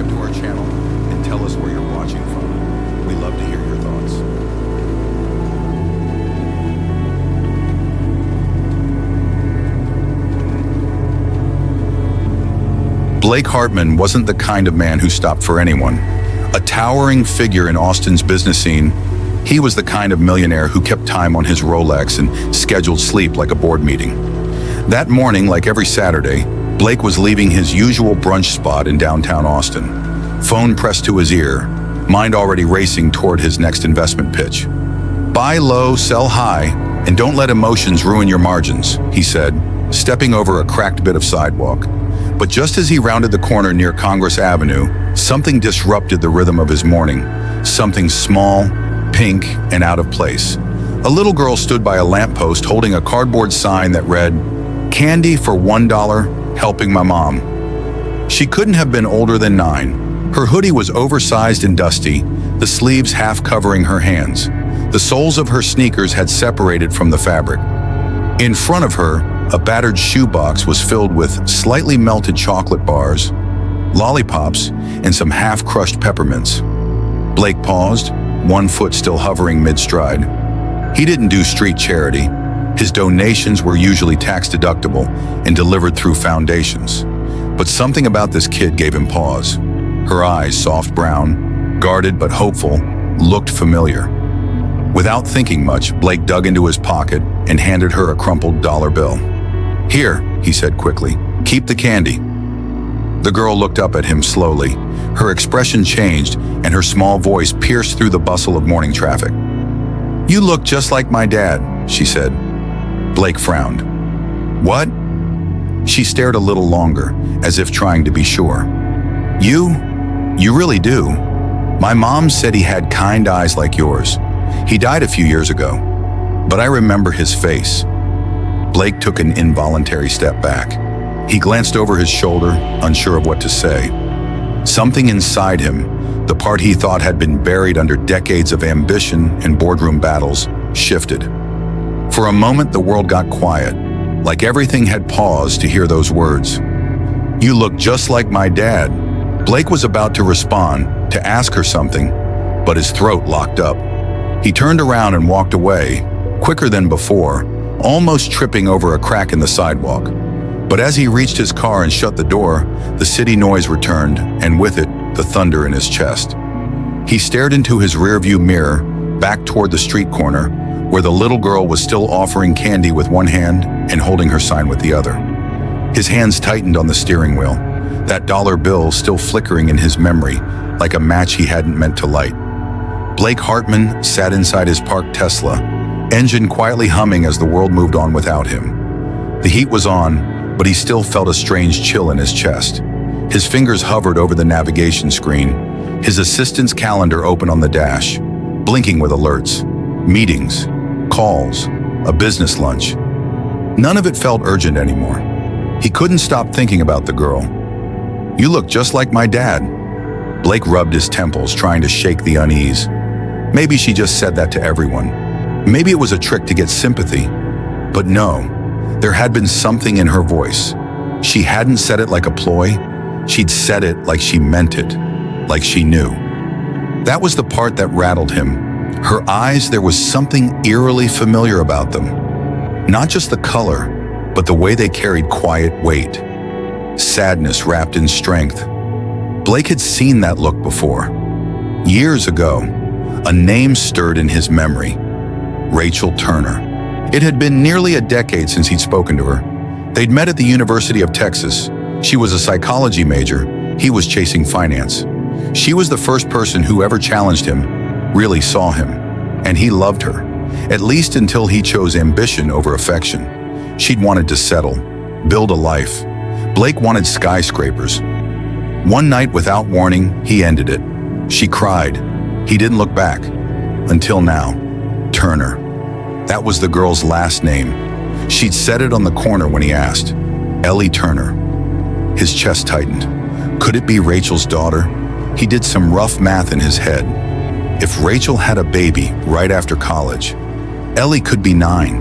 subscribe to our channel and tell us where you're watching from. We love to hear your thoughts. Blake Hartman wasn't the kind of man who stopped for anyone. A towering figure in Austin's business scene, he was the kind of millionaire who kept time on his Rolex and scheduled sleep like a board meeting. That morning, like every Saturday, Blake was leaving his usual brunch spot in downtown Austin. Phone pressed to his ear, mind already racing toward his next investment pitch. "Buy low, sell high, and don't let emotions ruin your margins," he said, stepping over a cracked bit of sidewalk. But just as he rounded the corner near Congress Avenue, something disrupted the rhythm of his morning. Something small, pink, and out of place. A little girl stood by a lamppost holding a cardboard sign that read, "Candy for $1, helping my mom." She couldn't have been older than 9. Her hoodie was oversized and dusty, the sleeves half covering her hands. The soles of her sneakers had separated from the fabric. In front of her, a battered shoebox was filled with slightly melted chocolate bars, lollipops, and some half-crushed peppermints. Blake paused, one foot still hovering mid-stride. He didn't do street charity. His donations were usually tax-deductible and delivered through foundations. But something about this kid gave him pause. Her eyes, soft brown, guarded but hopeful, looked familiar. Without thinking much, Blake dug into his pocket and handed her a crumpled dollar bill. "Here," he said quickly, "keep the candy." The girl looked up at him slowly. Her expression changed, and her small voice pierced through the bustle of morning traffic. "You look just like my dad," she said. Blake frowned. "What?" She stared a little longer, as if trying to be sure. You really do. My mom said he had kind eyes like yours. He died a few years ago, but I remember his face." Blake took an involuntary step back. He glanced over his shoulder, unsure of what to say. Something inside him, the part he thought had been buried under decades of ambition and boardroom battles, shifted. For a moment, the world got quiet, like everything had paused to hear those words. "You look just like my dad." Blake was about to respond, to ask her something, but his throat locked up. He turned around and walked away, quicker than before, almost tripping over a crack in the sidewalk. But as he reached his car and shut the door, the city noise returned, and with it, the thunder in his chest. He stared into his rearview mirror, back toward the street corner, where the little girl was still offering candy with one hand and holding her sign with the other. His hands tightened on the steering wheel, that dollar bill still flickering in his memory, like a match he hadn't meant to light. Blake Hartman sat inside his parked Tesla, engine quietly humming as the world moved on without him. The heat was on, but he still felt a strange chill in his chest. His fingers hovered over the navigation screen, his assistant's calendar open on the dash, blinking with alerts, meetings, calls, a business lunch. None of it felt urgent anymore. He couldn't stop thinking about the girl. "You look just like my dad." Blake rubbed his temples, trying to shake the unease. Maybe she just said that to everyone. Maybe it was a trick to get sympathy. But no, there had been something in her voice. She hadn't said it like a ploy. She'd said it like she meant it, like she knew. That was the part that rattled him. Her eyes, there was something eerily familiar about them. Not just the color, but the way they carried quiet weight. Sadness wrapped in strength. Blake had seen that look before. Years ago, a name stirred in his memory. Rachel Turner. It had been nearly a decade since he'd spoken to her. They'd met at the University of Texas. She was a psychology major. He was chasing finance. She was the first person who ever challenged him, really saw him. And he loved her, at least until he chose ambition over affection. She'd wanted to settle, build a life. Blake wanted skyscrapers. One night, without warning, he ended it. She cried. He didn't look back. Until now. Turner. That was the girl's last name. She'd said it on the corner when he asked. Ellie Turner. His chest tightened. Could it be Rachel's daughter? He did some rough math in his head. If Rachel had a baby right after college, Ellie could be 9,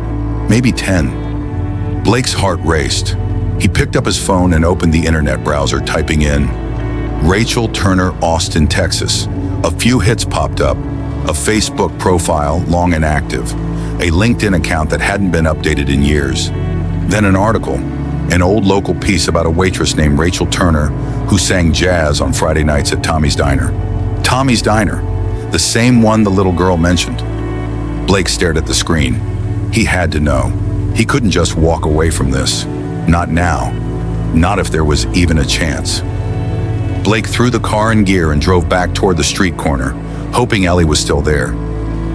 maybe 10. Blake's heart raced. He picked up his phone and opened the internet browser, typing in Rachel Turner, Austin, Texas. A few hits popped up, a Facebook profile long inactive, a LinkedIn account that hadn't been updated in years. Then an article, an old local piece about a waitress named Rachel Turner who sang jazz on Friday nights at Tommy's Diner. Tommy's Diner, the same one the little girl mentioned. Blake stared at the screen. He had to know. He couldn't just walk away from this. Not now. Not if there was even a chance. Blake threw the car in gear and drove back toward the street corner, hoping Ellie was still there.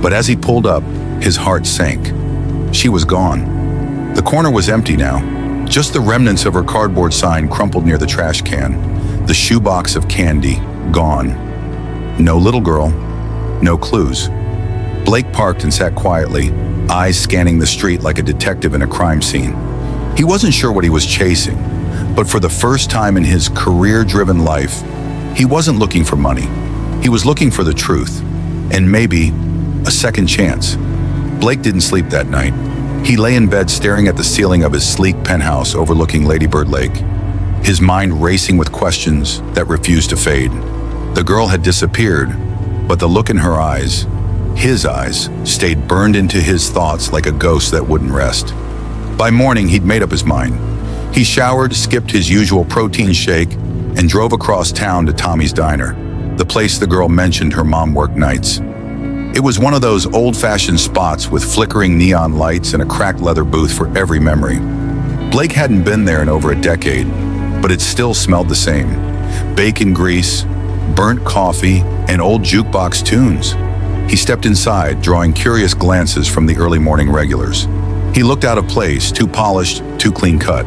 But as he pulled up, his heart sank. She was gone. The corner was empty now. Just the remnants of her cardboard sign crumpled near the trash can. The shoebox of candy, gone. No little girl, no clues. Blake parked and sat quietly, eyes scanning the street like a detective in a crime scene. He wasn't sure what he was chasing, but for the first time in his career-driven life, he wasn't looking for money. He was looking for the truth, and maybe a second chance. Blake didn't sleep that night. He lay in bed staring at the ceiling of his sleek penthouse overlooking Lady Bird Lake, his mind racing with questions that refused to fade. The girl had disappeared, but the look in her eyes, his eyes, stayed burned into his thoughts like a ghost that wouldn't rest. By morning, he'd made up his mind. He showered, skipped his usual protein shake, and drove across town to Tommy's Diner, the place the girl mentioned her mom worked nights. It was one of those old-fashioned spots with flickering neon lights and a cracked leather booth for every memory. Blake hadn't been there in over a decade, but it still smelled the same. Bacon grease, burnt coffee, and old jukebox tunes. He stepped inside, drawing curious glances from the early morning regulars. He looked out of place, too polished, too clean-cut.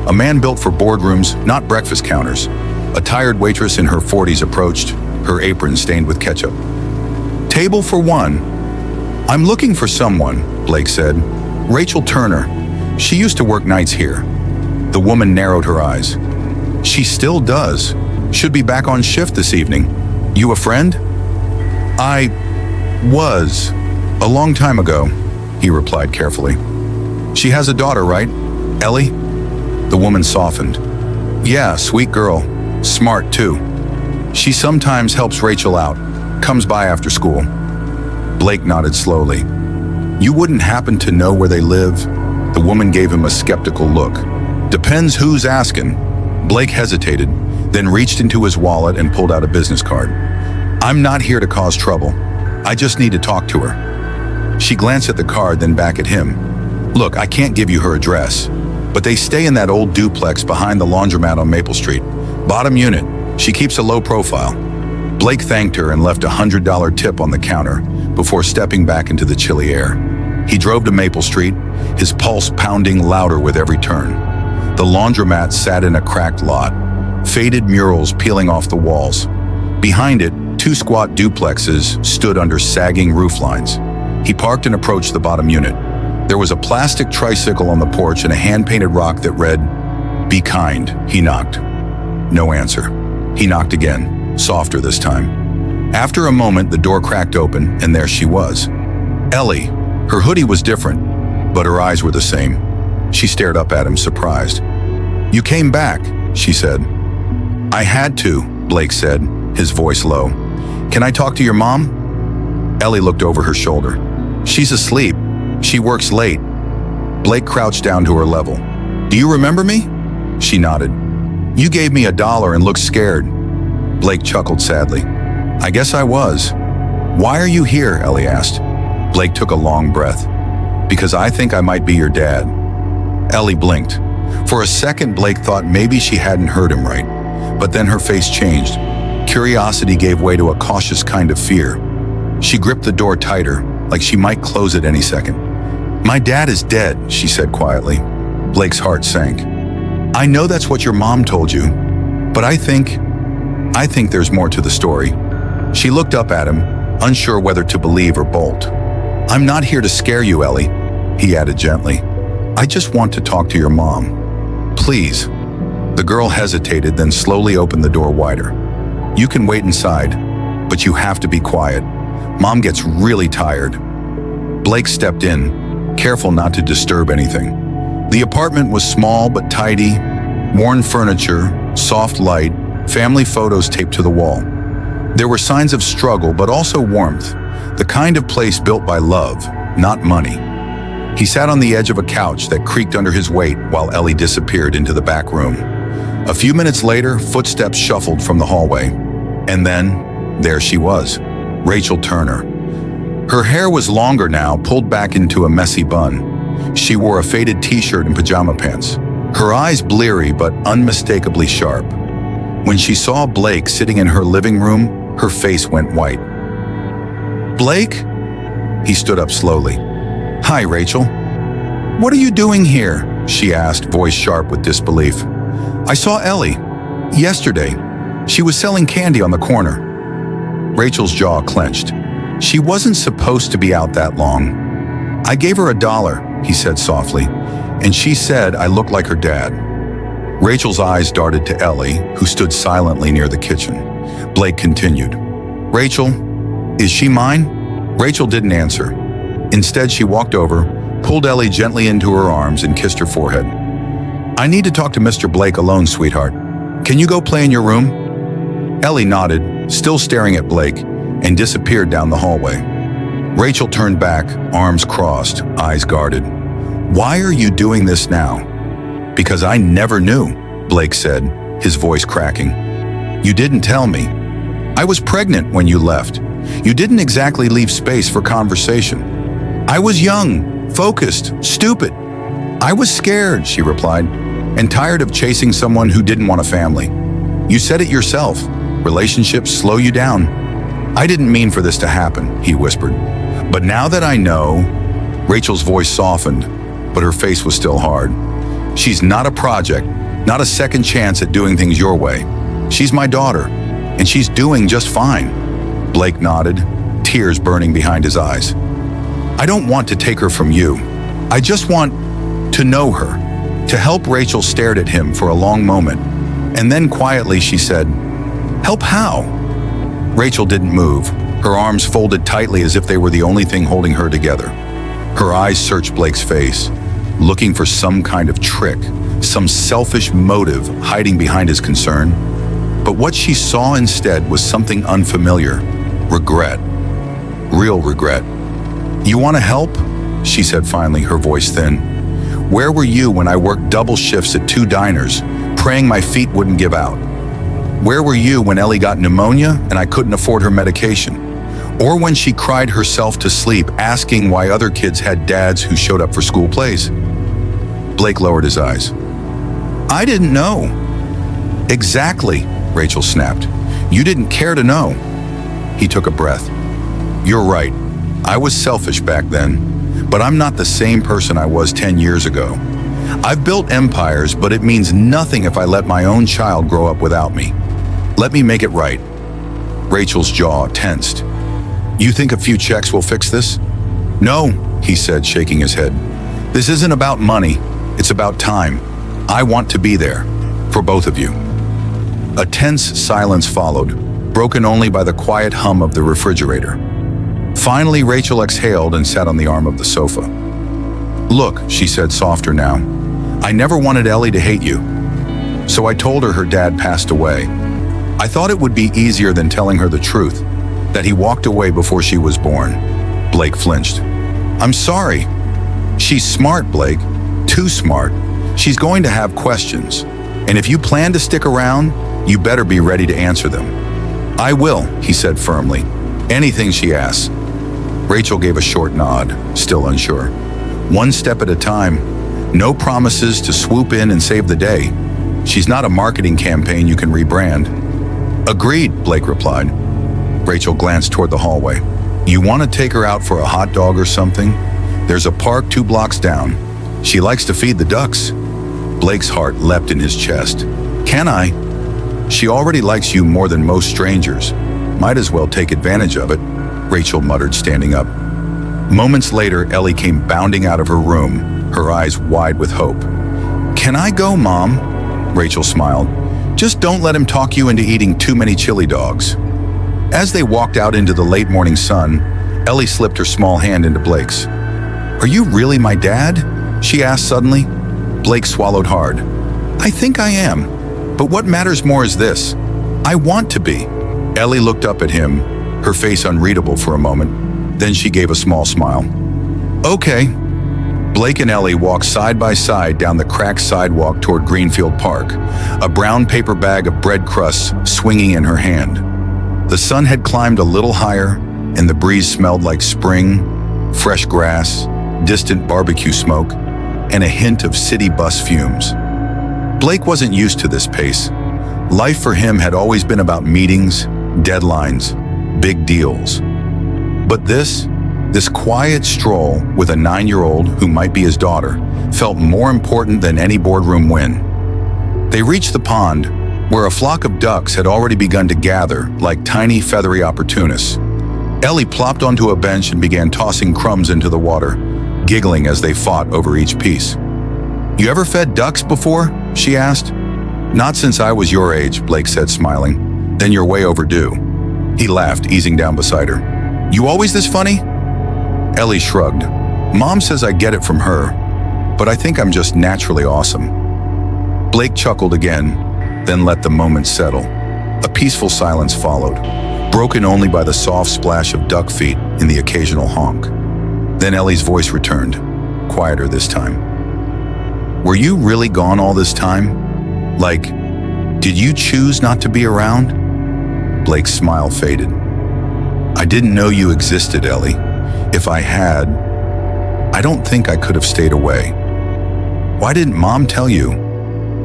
A man built for boardrooms, not breakfast counters. A tired waitress in her 40s approached, her apron stained with ketchup. "Table for one." "I'm looking for someone," Blake said. "Rachel Turner. She used to work nights here." The woman narrowed her eyes. "She still does. Should be back on shift this evening. You a friend?" "I was. A long time ago," he replied carefully. "She has a daughter, right? Ellie?" The woman softened. "Yeah, sweet girl. Smart, too. She sometimes helps Rachel out. Comes by after school." Blake nodded slowly. "You wouldn't happen to know where they live?" The woman gave him a skeptical look. "Depends who's asking." Blake hesitated, then reached into his wallet and pulled out a business card. "I'm not here to cause trouble. I just need to talk to her." She glanced at the card, then back at him. "Look, I can't give you her address, but they stay in that old duplex behind the laundromat on Maple Street. Bottom unit. She keeps a low profile." Blake thanked her and left a $100 tip on the counter before stepping back into the chilly air. He drove to Maple Street, his pulse pounding louder with every turn. The laundromat sat in a cracked lot, faded murals peeling off the walls. Behind it, two squat duplexes stood under sagging roof lines. He parked and approached the bottom unit. There was a plastic tricycle on the porch and a hand-painted rock that read, "Be kind." He knocked. No answer. He knocked again, softer this time. After a moment, the door cracked open, and there she was. Ellie. Her hoodie was different, but her eyes were the same. She stared up at him, surprised. "You came back," she said. "I had to," Blake said, his voice low. "Can I talk to your mom?" Ellie looked over her shoulder. "She's asleep. She works late." Blake crouched down to her level. "Do you remember me?" She nodded. "You gave me $1 and looked scared." Blake chuckled sadly. "I guess I was." "Why are you here?" Ellie asked. Blake took a long breath. "Because I think I might be your dad." Ellie blinked. For a second, Blake thought maybe she hadn't heard him right. But then her face changed. Curiosity gave way to a cautious kind of fear. She gripped the door tighter, like she might close it any second. "My dad is dead," she said quietly. Blake's heart sank. "I know that's what your mom told you, but I think there's more to the story." She looked up at him, unsure whether to believe or bolt. "I'm not here to scare you, Ellie," he added gently. "I just want to talk to your mom. Please." The girl hesitated, then slowly opened the door wider. "You can wait inside, but you have to be quiet. Mom gets really tired." Blake stepped in, careful not to disturb anything. The apartment was small but tidy, worn furniture, soft light, family photos taped to the wall. There were signs of struggle, but also warmth, the kind of place built by love, not money. He sat on the edge of a couch that creaked under his weight while Ellie disappeared into the back room. A few minutes later, footsteps shuffled from the hallway. And then, there she was, Rachel Turner. Her hair was longer now, pulled back into a messy bun. She wore a faded t-shirt and pajama pants, her eyes bleary but unmistakably sharp. When she saw Blake sitting in her living room, her face went white. "Blake?" He stood up slowly. "Hi, Rachel." "What are you doing here?" she asked, voice sharp with disbelief. "I saw Ellie. Yesterday. She was selling candy on the corner." Rachel's jaw clenched. She wasn't supposed to be out that long. "I gave her $1, he said softly, "and she said I looked like her dad." Rachel's eyes darted to Ellie, who stood silently near the kitchen. Blake continued, "Rachel, is she mine?" Rachel didn't answer. Instead, she walked over, pulled Ellie gently into her arms, and kissed her forehead. "I need to talk to Mr. Blake alone, sweetheart. Can you go play in your room?" Ellie nodded, still staring at Blake, and disappeared down the hallway. Rachel turned back, arms crossed, eyes guarded. "Why are you doing this now?" "Because I never knew," Blake said, his voice cracking. "You didn't tell me. I was pregnant when you left. You didn't exactly leave space for conversation. I was young, focused, stupid. I was scared," she replied, "and tired of chasing someone who didn't want a family. You said it yourself. Relationships slow you down." "I didn't mean for this to happen," he whispered. "But now that I know," Rachel's voice softened, but her face was still hard. "She's not a project, not a second chance at doing things your way. She's my daughter, and she's doing just fine." Blake nodded, tears burning behind his eyes. "I don't want to take her from you. I just want to know her." To help, Rachel stared at him for a long moment, and then quietly she said, "Help how?" Rachel didn't move, her arms folded tightly as if they were the only thing holding her together. Her eyes searched Blake's face, looking for some kind of trick, some selfish motive hiding behind his concern. But what she saw instead was something unfamiliar: regret. Real regret. "You want to help?" she said finally, her voice thin. "Where were you when I worked double shifts at 2 diners, praying my feet wouldn't give out? Where were you when Ellie got pneumonia and I couldn't afford her medication? Or when she cried herself to sleep, asking why other kids had dads who showed up for school plays?" Blake lowered his eyes. "I didn't know." "Exactly," Rachel snapped. "You didn't care to know." He took a breath. "You're right. I was selfish back then, but I'm not the same person I was 10 years ago. I've built empires, but it means nothing if I let my own child grow up without me. Let me make it right." Rachel's jaw tensed. "You think a few checks will fix this?" "No," he said, shaking his head. "This isn't about money. It's about time. I want to be there. For both of you." A tense silence followed, broken only by the quiet hum of the refrigerator. Finally, Rachel exhaled and sat on the arm of the sofa. "Look," she said, softer now, "I never wanted Ellie to hate you. So I told her dad passed away. I thought it would be easier than telling her the truth, that he walked away before she was born." Blake flinched. "I'm sorry." "She's smart, Blake. Too smart. She's going to have questions. And if you plan to stick around, you better be ready to answer them." "I will," he said firmly. "Anything she asks." Rachel gave a short nod, still unsure. One step at a time. No promises to swoop in and save the day. She's not a marketing campaign you can rebrand. "Agreed," Blake replied. Rachel glanced toward the hallway. "You want to take her out for a hot dog or something? There's a park 2 blocks down. She likes to feed the ducks." Blake's heart leapt in his chest. "Can I?" "She already likes you more than most strangers. Might as well take advantage of it," Rachel muttered, standing up. Moments later, Ellie came bounding out of her room, her eyes wide with hope. "Can I go, Mom?" Rachel smiled. "Just don't let him talk you into eating too many chili dogs." As they walked out into the late morning sun, Ellie slipped her small hand into Blake's. "Are you really my dad?" she asked suddenly. Blake swallowed hard. "I think I am. But what matters more is this. I want to be. Ellie looked up at him, her face unreadable for a moment. Then she gave a small smile. Okay. Blake and Ellie walked side by side down the cracked sidewalk toward Greenfield Park, a brown paper bag of bread crusts swinging in her hand. The sun had climbed a little higher, and the breeze smelled like spring, fresh grass, distant barbecue smoke, and a hint of city bus fumes. Blake wasn't used to this pace. Life for him had always been about meetings, deadlines, big deals. But this quiet stroll with a 9-year-old who might be his daughter felt more important than any boardroom win. They reached the pond, where a flock of ducks had already begun to gather like tiny feathery opportunists. Ellie plopped onto a bench and began tossing crumbs into the water, giggling as they fought over each piece. "You ever fed ducks before?" she asked. "Not since I was your age," Blake said, smiling. "Then you're way overdue." He laughed, easing down beside her. "You always this funny?" Ellie shrugged. "Mom says I get it from her, but I think I'm just naturally awesome." Blake chuckled again, then let the moment settle. A peaceful silence followed, broken only by the soft splash of duck feet in the occasional honk. Then Ellie's voice returned, quieter this time. "Were you really gone all this time? Like, did you choose not to be around?" Blake's smile faded. "I didn't know you existed, Ellie. If I had, I don't think I could have stayed away." "Why didn't Mom tell you?"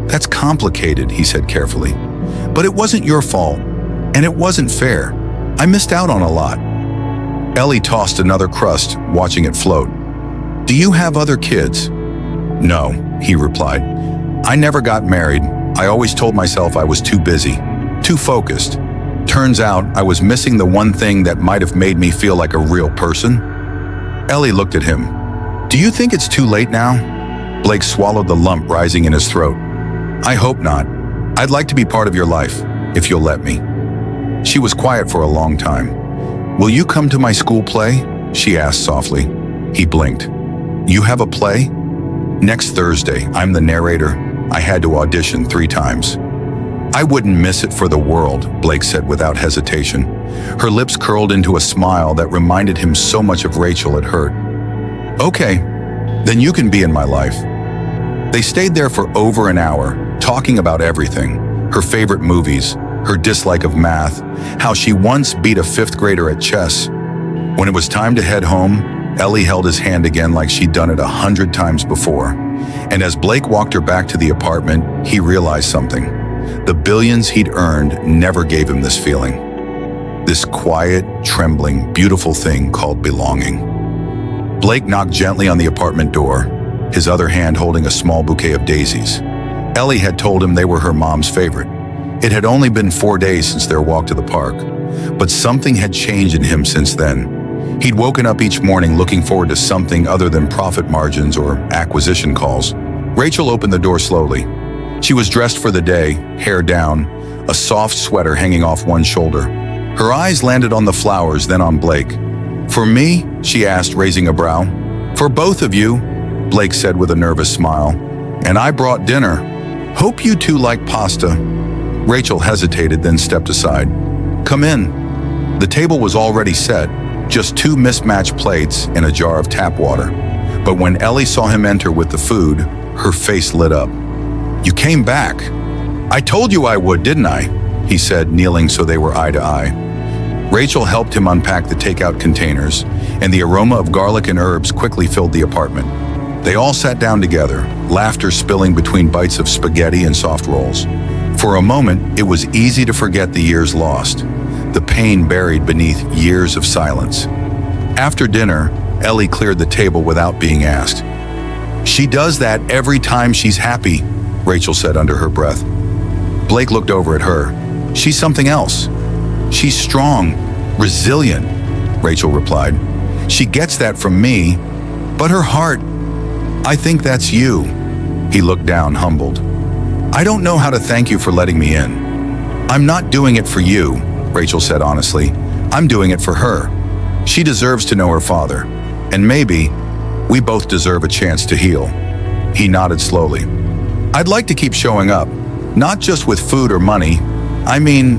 "That's complicated," he said carefully. "But it wasn't your fault, and it wasn't fair. I missed out on a lot." Ellie tossed another crust, watching it float. "Do you have other kids?" "No," he replied. "I never got married. I always told myself I was too busy, too focused. Turns out I was missing the one thing that might have made me feel like a real person." Ellie looked at him. "Do you think it's too late now?" Blake swallowed the lump rising in his throat. "I hope not. I'd like to be part of your life, if you'll let me." She was quiet for a long time. "Will you come to my school play?" she asked softly. He blinked. "You have a play?" "Next Thursday. I'm the narrator. I had to audition 3 times." "I wouldn't miss it for the world," Blake said without hesitation. Her lips curled into a smile that reminded him so much of Rachel it hurt. "Okay, then you can be in my life." They stayed there for over an hour, talking about everything. Her favorite movies, her dislike of math, how she once beat a 5th grader at chess. When it was time to head home, Ellie held his hand again like she'd done it 100 times before. And as Blake walked her back to the apartment, he realized something. The billions he'd earned never gave him this feeling. This quiet, trembling, beautiful thing called belonging. Blake knocked gently on the apartment door, his other hand holding a small bouquet of daisies. Ellie had told him they were her mom's favorite. It had only been 4 days since their walk to the park, but something had changed in him since then. He'd woken up each morning looking forward to something other than profit margins or acquisition calls. Rachel opened the door slowly. She was dressed for the day, hair down, a soft sweater hanging off one shoulder. Her eyes landed on the flowers, then on Blake. "For me?" she asked, raising a brow. "For both of you," Blake said with a nervous smile. "And I brought dinner. Hope you two like pasta." Rachel hesitated, then stepped aside. "Come in." The table was already set, just 2 mismatched plates and a jar of tap water. But when Ellie saw him enter with the food, her face lit up. "You came back. I told you I would, didn't I?" he said, kneeling so they were eye to eye. Rachel helped him unpack the takeout containers, and the aroma of garlic and herbs quickly filled the apartment. They all sat down together, laughter spilling between bites of spaghetti and soft rolls. For a moment, it was easy to forget the years lost, the pain buried beneath years of silence. After dinner, Ellie cleared the table without being asked. "She does that every time she's happy," Rachel said under her breath. Blake looked over at her. "She's something else. She's strong, resilient," Rachel replied. "She gets that from me, but her heart, I think that's you." He looked down, humbled. "I don't know how to thank you for letting me in." "I'm not doing it for you," Rachel said honestly. "I'm doing it for her. She deserves to know her father. And maybe we both deserve a chance to heal." He nodded slowly. "I'd like to keep showing up, not just with food or money. I mean,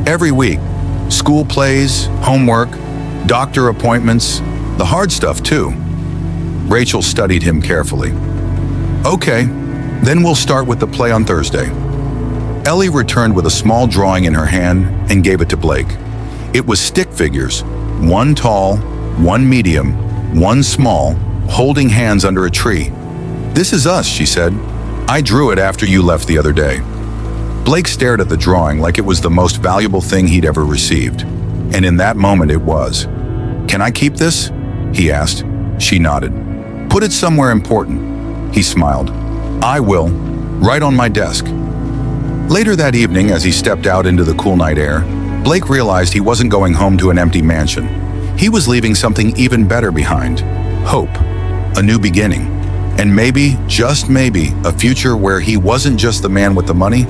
Every week, school plays, homework, doctor appointments, the hard stuff too. Rachel studied him carefully. Okay, then we'll start with the play on Thursday. Ellie returned with a small drawing in her hand and gave it to Blake. It was stick figures, one tall, one medium, one small, holding hands under a tree. "This is us," she said. "I drew it after you left the other day." Blake stared at the drawing like it was the most valuable thing he'd ever received. And in that moment it was. "Can I keep this?" he asked. She nodded. "Put it somewhere important." He smiled. "I will, right on my desk." Later that evening, as he stepped out into the cool night air, Blake realized he wasn't going home to an empty mansion. He was leaving something even better behind. Hope. A new beginning. And maybe, just maybe, a future where he wasn't just the man with the money.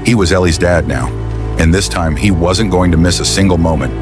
He was Ellie's dad now. And this time, he wasn't going to miss a single moment.